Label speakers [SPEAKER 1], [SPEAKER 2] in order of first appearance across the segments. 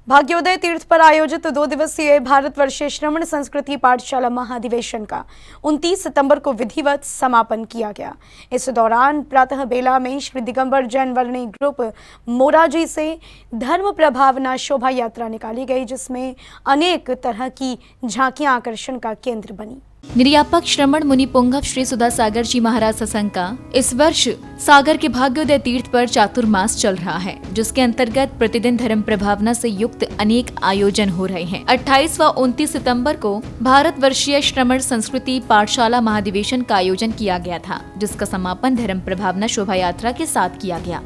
[SPEAKER 1] भाग्योदय तीर्थ पर आयोजित 2 दिवसीय भारतवर्षीय श्रमण संस्कृति पाठशाला महाधिवेशन का 29 सितंबर को विधिवत समापन किया गया। इस दौरान प्रातः बेला में श्री दिगंबर जैन वर्णी ग्रुप मोराजी से धर्म प्रभावना शोभा यात्रा निकाली गई, जिसमें अनेक तरह की झांकियां आकर्षण का केंद्र बनी।
[SPEAKER 2] निर्यापक श्रमण मुनि पुंगव श्री सुधा सागर जी महाराज सत्संग का इस वर्ष सागर के भाग्योदय तीर्थ पर चातुर्मास चल रहा है, जिसके अंतर्गत प्रतिदिन धर्म प्रभावना से युक्त अनेक आयोजन हो रहे हैं। 28 व 29 सितंबर को भारतवर्षीय श्रमण संस्कृति पाठशाला महाधिवेशन का आयोजन किया गया था, जिसका समापन धर्म प्रभावना शोभा यात्रा के साथ किया गया।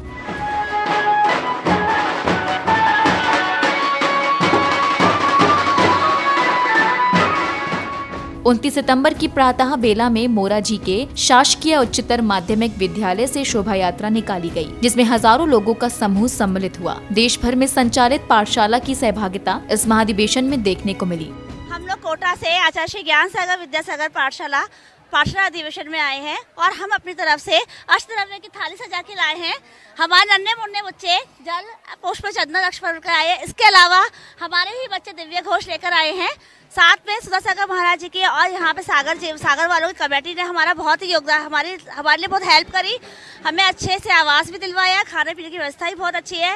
[SPEAKER 2] उनतीस सितंबर की प्रातः बेला में मोराजी के शासकीय उच्चतर माध्यमिक विद्यालय से शोभा यात्रा निकाली गई, जिसमें हजारों लोगों का समूह सम्मिलित हुआ। देश भर में संचालित पाठशाला की सहभागिता इस महाधिवेशन में देखने को मिली।
[SPEAKER 3] हम लोग कोटा से आचार्य श्री ज्ञान सागर विद्यासागर पाठशाला अधिवेशन में आए हैं और हम अपनी तरफ से अष्टद्रव्य की थाली सजा के लाए हैं। हमारे नन्हे मुन्ने बच्चे जल पुष्प चंदन अक्षर कर आए हैं। इसके अलावा हमारे ही बच्चे दिव्य घोष लेकर आए हैं। साथ में सुधा सागर महाराज जी की और यहाँ पे सागर वालों की कमेटी ने हमारा बहुत ही योगदान हमारे लिए बहुत हेल्प करी। हमें अच्छे से आवास भी दिलवाया, खाने पीने की व्यवस्था भी बहुत अच्छी है।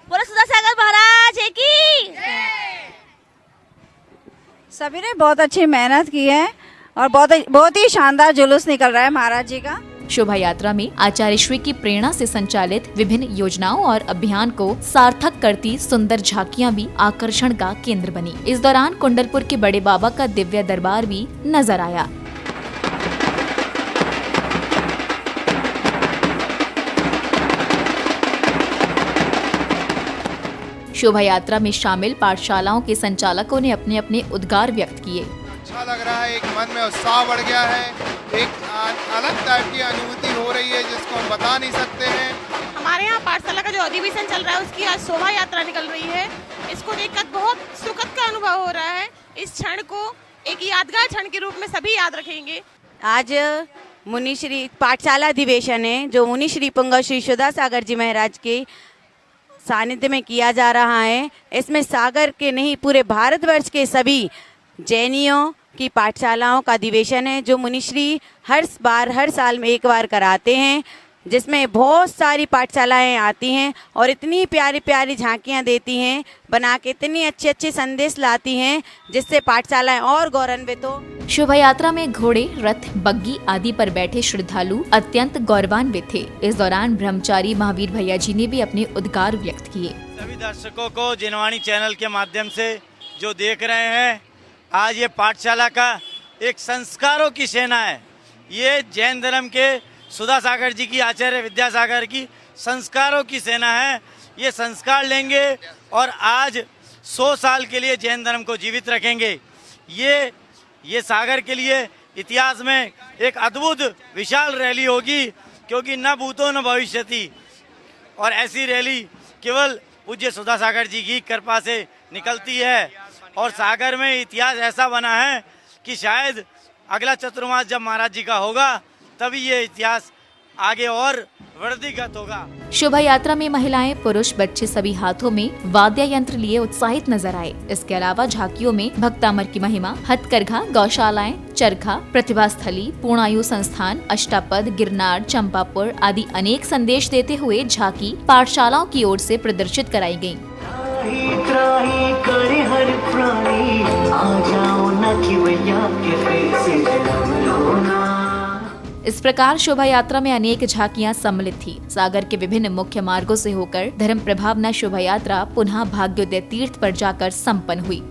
[SPEAKER 3] बोलो सुधा सागर महाराज जी की।
[SPEAKER 4] सभी ने बहुत अच्छी मेहनत की है और बहुत ही शानदार जुलूस निकल रहा है महाराज जी का।
[SPEAKER 2] शोभा यात्रा में आचार्य श्री की प्रेरणा से संचालित विभिन्न योजनाओं और अभियान को सार्थक करती सुंदर झांकियां भी आकर्षण का केंद्र बनी। इस दौरान कुंडलपुर के बड़े बाबा का दिव्य दरबार भी नजर आया। शोभा यात्रा में शामिल पाठशालाओं के संचालकों ने अपने अपने उद्गार व्यक्त किए।
[SPEAKER 5] अच्छा लग रहा है, एक मन में उत्साह बढ़ गया है, एक अलग टाइप की अनुभूति हो रही है जिसको हम बता नहीं सकते हैं।
[SPEAKER 6] हमारे यहाँ पाठशाला का जो अधिवेशन चल रहा है उसकी आज शोभा यात्रा निकल रही है। इसको देखकर बहुत सुखद का अनुभव हो रहा है। इस क्षण को एक यादगार क्षण के रूप में सभी याद रखेंगे।
[SPEAKER 4] आज मुनि श्री पाठशाला अधिवेशन है जो मुनि श्री पुंगव श्री सुधा सागर जी महाराज के सानिध्य में किया जा रहा है। इसमें सागर के नहीं पूरे भारतवर्ष के सभी जैनियों की पाठशालाओं का अधिवेशन है जो मुनिश्री हर साल में एक बार कराते हैं, जिसमें बहुत सारी पाठशालाएं आती हैं और इतनी प्यारी प्यारी झांकियां देती हैं, बना के इतनी अच्छे अच्छे संदेश लाती हैं जिससे पाठशालाएं और गौरवान्वित हो।
[SPEAKER 2] शोभा यात्रा में घोड़े, रथ, बग्गी आदि पर बैठे श्रद्धालु अत्यंत गौरवान्वित थे। इस दौरान ब्रह्मचारी महावीर भैया जी ने भी अपने उद्गार व्यक्त किए।
[SPEAKER 7] सभी दर्शकों को जिनवाणी चैनल के माध्यम से जो देख रहे हैं, आज ये पाठशाला का एक संस्कारों की सेना है। ये जैन धर्म के सुधा सागर जी की, आचार्य विद्यासागर की संस्कारों की सेना है। ये संस्कार लेंगे और आज 100 साल के लिए जैन धर्म को जीवित रखेंगे। ये सागर के लिए इतिहास में एक अद्भुत विशाल रैली होगी, क्योंकि न भूतो न भविष्यति, और ऐसी रैली केवल पूज्य सुधा सागर जी की कृपा से निकलती है। और सागर में इतिहास ऐसा बना है कि शायद अगला चतुर्मास जब महाराज जी का होगा तभी ये इतिहास आगे और वृद्धिगत होगा।
[SPEAKER 2] शोभा यात्रा में महिलाएं, पुरुष, बच्चे सभी हाथों में वाद्य यंत्र लिए उत्साहित नजर आए। इसके अलावा झांकियों में भक्तामर की महिमा, हथकरघा, गौशालाएं, चरखा, प्रतिभा स्थली, पूर्णायु संस्थान, अष्टापद, गिरनार, चंपापुर आदि अनेक संदेश देते हुए झांकी पाठशालाओं की ओर से प्रदर्शित कराई गयी। इस प्रकार शोभा यात्रा में अनेक झांकियां सम्मिलित थी। सागर के विभिन्न मुख्य मार्गों से होकर धर्म प्रभावना शोभा यात्रा पुनः भाग्योदय तीर्थ पर जाकर संपन्न हुई।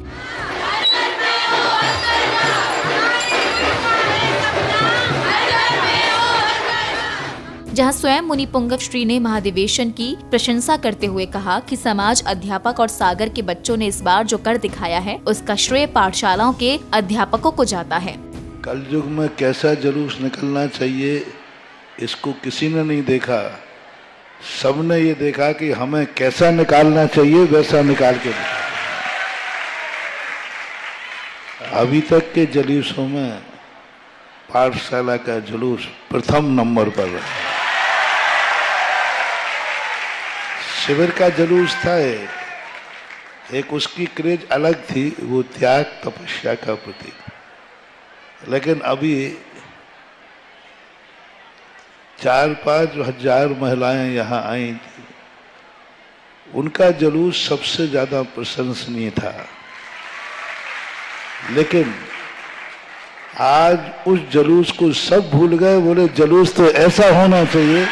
[SPEAKER 2] जहां स्वयं मुनि पुंगव श्री ने महाधिवेशन की प्रशंसा करते हुए कहा कि समाज, अध्यापक और सागर के बच्चों ने इस बार जो कर दिखाया है उसका श्रेय पाठशालाओं के अध्यापकों को जाता है।
[SPEAKER 8] कलयुग में कैसा जुलूस निकलना चाहिए इसको किसी ने नहीं देखा, सबने ये देखा कि हमें कैसा निकालना चाहिए वैसा निकाल के। अभी तक के जुलूसों में पाठशाला का जुलूस प्रथम नंबर पर है। शिविर का जुलूस था, एक उसकी क्रेज अलग थी, वो त्याग तपस्या का प्रतीक। लेकिन अभी 4-5 हजार महिलाएं यहाँ आई थी, उनका जुलूस सबसे ज्यादा प्रशंसनीय था। लेकिन आज उस जुलूस को सब भूल गए, बोले जुलूस तो ऐसा होना चाहिए।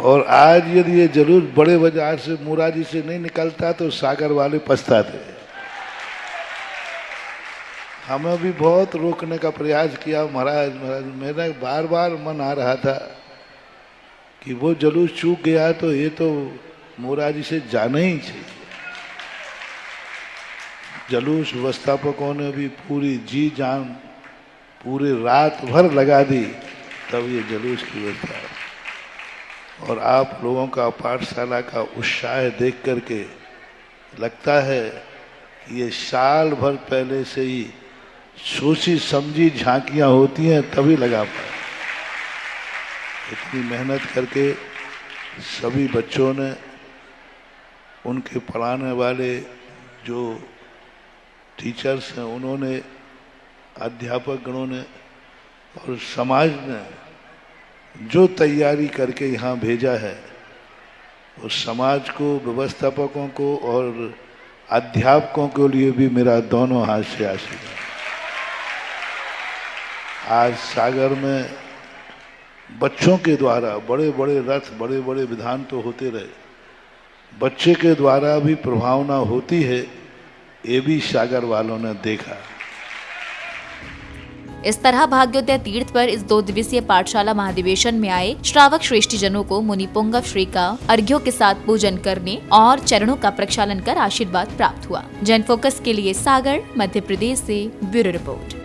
[SPEAKER 8] और आज यदि ये जुलूस बड़े बाजार से मुराजी से नहीं निकलता तो सागर वाले पछताते। हमें भी बहुत रोकने का प्रयास किया, महाराज मेरा बार बार मन आ रहा था कि वो जुलूस चूक गया तो ये तो मुराजी से जाना ही चाहिए। जुलूस व्यवस्थापकों ने भी पूरी जी जान पूरी रात भर लगा दी, तब ये जुलूस की व्यवस्था। और आप लोगों का पाठशाला का उत्साह देख करके लगता है कि ये साल भर पहले से ही सोची समझी झांकियां होती हैं तभी लगा पाए। इतनी मेहनत करके सभी बच्चों ने, उनके पढ़ाने वाले जो टीचर्स हैं उन्होंने, अध्यापक गणों ने और समाज ने जो तैयारी करके यहाँ भेजा है, उस समाज को, व्यवस्थापकों को और अध्यापकों के लिए भी मेरा दोनों हाथ से आशीर्वाद। आज सागर में बच्चों के द्वारा बड़े बड़े रथ, बड़े बड़े विधान तो होते रहे, बच्चे के द्वारा भी प्रभावना होती है, ये भी सागर वालों ने देखा।
[SPEAKER 2] इस तरह भाग्योदय तीर्थ पर इस 2 दिवसीय पाठशाला महाधिवेशन में आए श्रावक श्रेष्ठी जनों को मुनि पुंगव श्री का अर्घ्यों के साथ पूजन करने और चरणों का प्रक्षालन कर आशीर्वाद प्राप्त हुआ। जन फोकस के लिए सागर, मध्य प्रदेश से ब्यूरो रिपोर्ट।